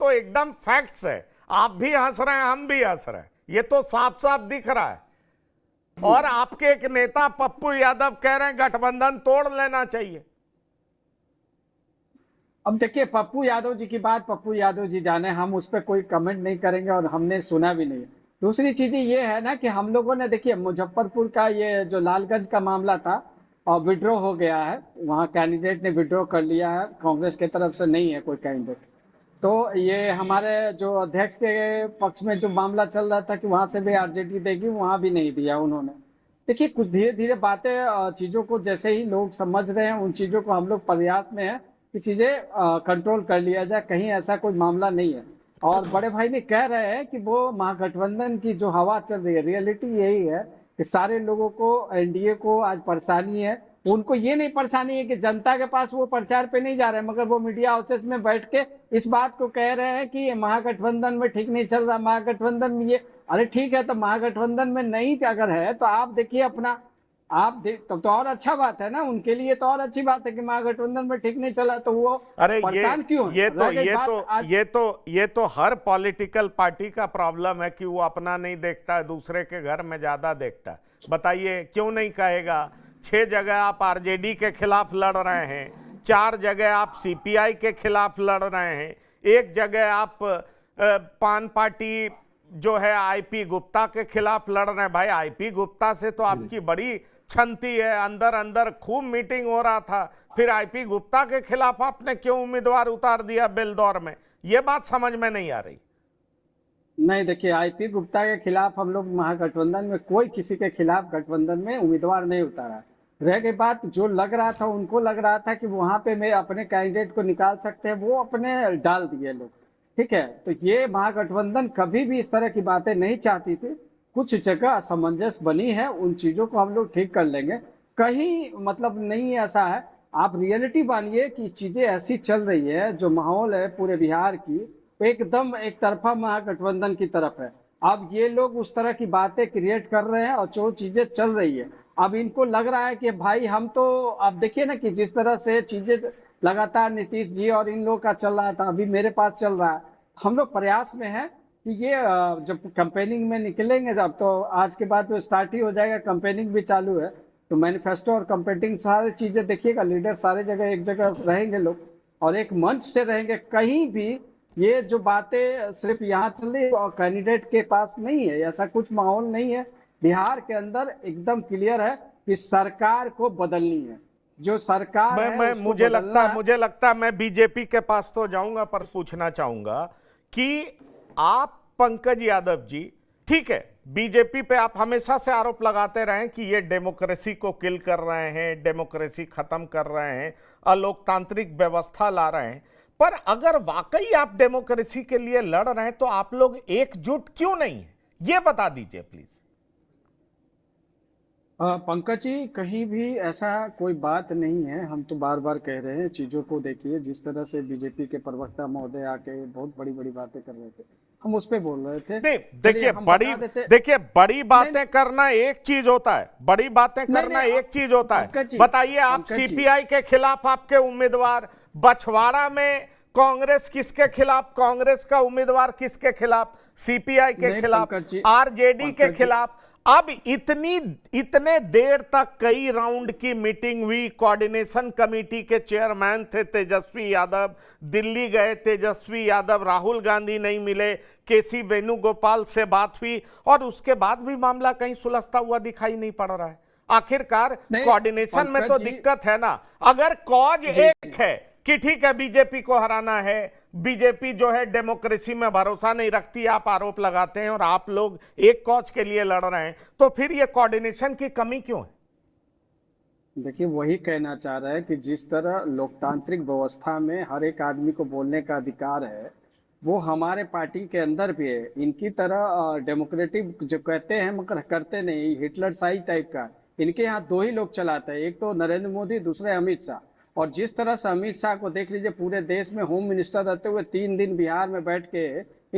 तो एकदम फैक्ट्स है। आप भी हंस रहे हैं, हम भी हंस रहे हैं, ये तो साफ साफ दिख रहा है। और आपके एक नेता पप्पू यादव कह रहे हैं गठबंधन तोड़ लेना चाहिए। अब देखिए, पप्पू यादव जी की बात पप्पू यादव जी जाने, हम उस पर कोई कमेंट नहीं करेंगे और हमने सुना भी नहीं। दूसरी चीज ये है ना कि हम लोगों ने देखिए मुजफ्फरपुर का ये जो लालगंज का मामला था और विड्रॉ हो गया है, वहाँ कैंडिडेट ने विड्रॉ कर लिया है, कांग्रेस की तरफ से नहीं है कोई कैंडिडेट। तो ये हमारे जो अध्यक्ष के पक्ष में जो मामला चल रहा था कि वहां से भी आरजेडी देगी, वहां भी नहीं दिया उन्होंने। देखिए, कुछ धीरे धीरे बातें चीजों को जैसे ही लोग समझ रहे हैं, उन चीजों को हम लोग प्रयास में है कि चीजें कंट्रोल कर लिया जाए, कहीं ऐसा कोई मामला नहीं है। और बड़े भाई ने कह रहे हैं कि वो महागठबंधन की जो हवा चल रही है, रियलिटी यही है कि सारे लोगों को, एनडीए को आज परेशानी है। उनको ये नहीं परेशानी है कि जनता के पास वो प्रचार पे नहीं जा रहे हैं, मगर वो मीडिया हाउसेस में बैठ के इस बात को कह रहे हैं कि ये महागठबंधन में ठीक नहीं चल रहा, महागठबंधन में ये। अरे ठीक है, तो महागठबंधन में नहीं अगर है तो आप देखिए अपना, आप देख तो और अच्छा बात है ना, उनके लिए तो और अच्छी बात है कि महागठबंधन में ठीक नहीं चला, तो वो अरे परेशान क्यों है? ये तो रह गई ये बात तो आज। ये तो हर पॉलिटिकल पार्टी का प्रॉब्लम है कि वो अपना नहीं देखता है, दूसरे के घर में ज्यादा देखता है। बताइए क्यों नहीं कहेगा? 6 जगह आप आरजेडी के खिलाफ लड़ रहे हैं, 4 जगह आप सीपीआई के खिलाफ लड़ रहे हैं, 1 जगह आप पान पार्टी जो है आईपी गुप्ता के खिलाफ लड़ रहे हैं। भाई आईपी गुप्ता से तो आपकी बड़ी छनती है, अंदर अंदर खूब मीटिंग हो रहा था, फिर आईपी गुप्ता के खिलाफ आपने क्यों उम्मीदवार उतार दिया बेलदौर में? ये बात समझ में नहीं आ रही। नहीं देखिए, आईपी गुप्ता के खिलाफ हम लोग महागठबंधन में कोई किसी के खिलाफ गठबंधन में उम्मीदवार नहीं उतारा। रह गई बात, जो लग रहा था, उनको लग रहा था कि वहां पे मैं अपने कैंडिडेट को निकाल सकते हैं, वो अपने डाल दिए लोग। ठीक है, तो ये महागठबंधन कभी भी इस तरह की बातें नहीं चाहती थी। कुछ जगह असमंजस बनी है, उन चीजों को हम लोग ठीक कर लेंगे। कहीं मतलब नहीं ऐसा है, आप रियलिटी मानिए कि चीजें ऐसी चल रही है, जो माहौल है पूरे बिहार की एकदम एक तरफा महागठबंधन की तरफ है। अब ये लोग उस तरह की बातें क्रिएट कर रहे हैं और जो चीजें चल रही है, अब इनको लग रहा है कि भाई हम तो, आप देखिए ना कि जिस तरह से चीजें लगातार नीतीश जी और इन लोगों का चल रहा था, अभी मेरे पास चल रहा है। हम लोग प्रयास में है कि ये जब कैंपेनिंग में निकलेंगे, जब तो आज के बाद तो स्टार्ट ही हो जाएगा, कैंपेनिंग भी चालू है, तो मैनिफेस्टो और कैंपेनिंग सारी चीजें देखिएगा, लीडर सारे जगह एक जगह रहेंगे लोग और एक मंच से रहेंगे। कहीं भी ये जो बातें सिर्फ यहाँ चल रही है और कैंडिडेट के पास नहीं है, ऐसा कुछ माहौल नहीं है। बिहार के अंदर एकदम क्लियर है कि सरकार को बदलनी है, जो सरकार है मैं उसको बदलना है। मुझे लगता है मैं बीजेपी के पास तो जाऊंगा, पर पूछना चाहूंगा कि आप पंकज यादव जी, ठीक है, बीजेपी पे आप हमेशा से आरोप लगाते रहे कि ये डेमोक्रेसी को किल कर रहे हैं, डेमोक्रेसी खत्म कर रहे हैं, अलोकतांत्रिक व्यवस्था ला रहे हैं, पर अगर वाकई आप डेमोक्रेसी के लिए लड़ रहे हैं तो आप लोग एकजुट क्यों नहीं है? ये बता दीजिए प्लीज। पंकज जी, कहीं भी ऐसा कोई बात नहीं है। हम तो बार बार कह रहे हैं, चीजों को देखिए, जिस तरह से बीजेपी के प्रवक्ता महोदय आके बहुत बड़ी बड़ी बातें कर रहे थे, हम उस पे बोल रहे थे। नहीं चलिए देखिए, हम बता देते। बड़ी नहीं बातें करना एक चीज होता है, बड़ी बातें नहीं करना नहीं, एक चीज होता है। पंकज जी, बताइए, आप पंकज जी, सीपीआई के खिलाफ आपके उम्मीदवार, बछवाड़ा में कांग्रेस किसके खिलाफ, कांग्रेस का उम्मीदवार किसके खिलाफ, सीपीआई के नहीं खिलाफ, पंकज जी, आरजेडी के पंकज जी, खिलाफ। अब इतने देर तक कई राउंड की मीटिंग हुई, कोऑर्डिनेशन कमेटी के चेयरमैन थे तेजस्वी यादव, दिल्ली गए तेजस्वी यादव, राहुल गांधी नहीं मिले, केसी वेणुगोपाल से बात हुई, और उसके बाद भी मामला कहीं सुलझता हुआ दिखाई नहीं पड़ रहा है। आखिरकार नहीं कोऑर्डिनेशन में तो पंकज जी, दिक्कत है ना। अगर कॉज जी एक है कि ठीक है बीजेपी को हराना है, बीजेपी जो है डेमोक्रेसी में भरोसा नहीं रखती, आप आरोप लगाते हैं, और आप लोग एक कॉज के लिए लड़ रहे हैं, तो फिर ये कोऑर्डिनेशन की कमी क्यों है? देखिए, वही कहना चाह रहा है कि जिस तरह लोकतांत्रिक व्यवस्था में हर एक आदमी को बोलने का अधिकार है, वो हमारे पार्टी के अंदर भी है। इनकी तरह डेमोक्रेटिक जो कहते हैं मगर करते नहीं, हिटलर शाही टाइप का। इनके यहाँ 2 ही लोग चलाते हैं, एक तो नरेंद्र मोदी, दूसरे अमित शाह। और जिस तरह से अमित शाह को देख लीजिए, पूरे देश में होम मिनिस्टर रहते हुए 3 दिन बिहार में बैठ के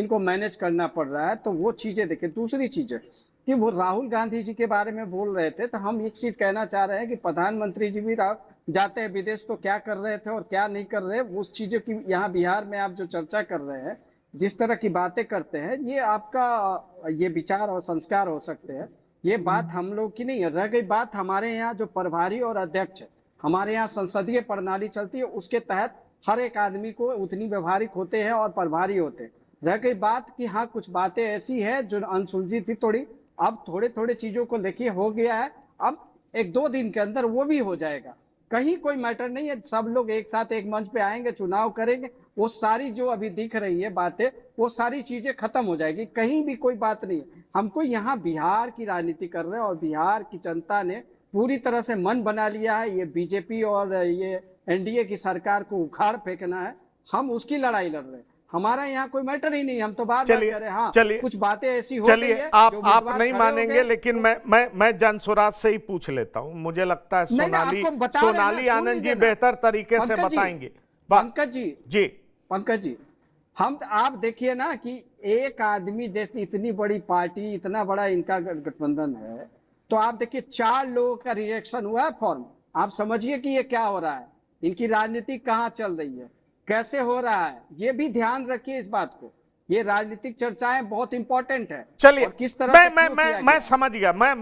इनको मैनेज करना पड़ रहा है, तो वो चीजें देखिए। दूसरी चीज है कि वो राहुल गांधी जी के बारे में बोल रहे थे, तो हम एक चीज कहना चाह रहे हैं कि प्रधानमंत्री जी भी जाते हैं विदेश, तो क्या कर रहे थे और क्या नहीं कर रहे, उस चीजों की यहाँ बिहार में आप जो चर्चा कर रहे हैं, जिस तरह की बातें करते हैं, ये आपका ये विचार और संस्कार हो सकते हैं, ये बात हम लोग की नहीं है। रह गई बात हमारे यहाँ जो प्रभारी और अध्यक्ष है, हमारे यहाँ संसदीय प्रणाली चलती है, उसके तहत हर एक आदमी को उतनी व्यवहारिक होते हैं और प्रभारी होते हैं। रह गई बात कि हाँ कुछ बातें ऐसी है जो अनसुलझी थी थोड़ी, अब थोड़े थोड़े चीजों को लेके हो गया है, अब एक दो दिन के अंदर वो भी हो जाएगा। कहीं कोई मैटर नहीं है, सब लोग एक साथ एक मंच पे आएंगे, चुनाव करेंगे, वो सारी जो अभी दिख रही है बातें, वो सारी चीजें खत्म हो जाएगी, कहीं भी कोई बात नहीं है। हमको यहाँ बिहार की राजनीति कर रहे हैं और बिहार की जनता ने पूरी तरह से मन बना लिया है, ये बीजेपी और ये एनडीए की सरकार को उखाड़ फेंकना है। हम उसकी लड़ाई लड़ रहे हैं, हमारा यहाँ कोई मैटर ही नहीं, हम तो बार बार कह रहे हैं हाँ चलिए कुछ बातें ऐसी हो चलिए गई है आप जो आप उम्मीदवार नहीं खड़े हो मानेंगे, गए। लेकिन मैं जनसुराज से ही पूछ लेता हूं। मुझे लगता है नहीं, सोनाली आपको बता रहे हैं ना, सोनाली सुन आनंद जी लीजिए ना। बेहतर तरीके से पंकज जी, बताएंगे। पंकज जी, जी पंकज जी, हम आप देखिए ना कि एक आदमी जैसे इतनी बड़ी पार्टी, इतना बड़ा इनका गठबंधन है, तो आप देखिए 4 लोगों का रिएक्शन हुआ है फॉर्म। आप समझिए कि ये क्या हो रहा है, इनकी राजनीति कहाँ चल रही है, कैसे हो रहा है, ये भी ध्यान रखिए इस बात को। ये राजनीतिक चर्चाएं बहुत इंपॉर्टेंट है चलिए और किस तरह मैं से मैं क्यों मैं किया मैं गया। समझ गया। मैं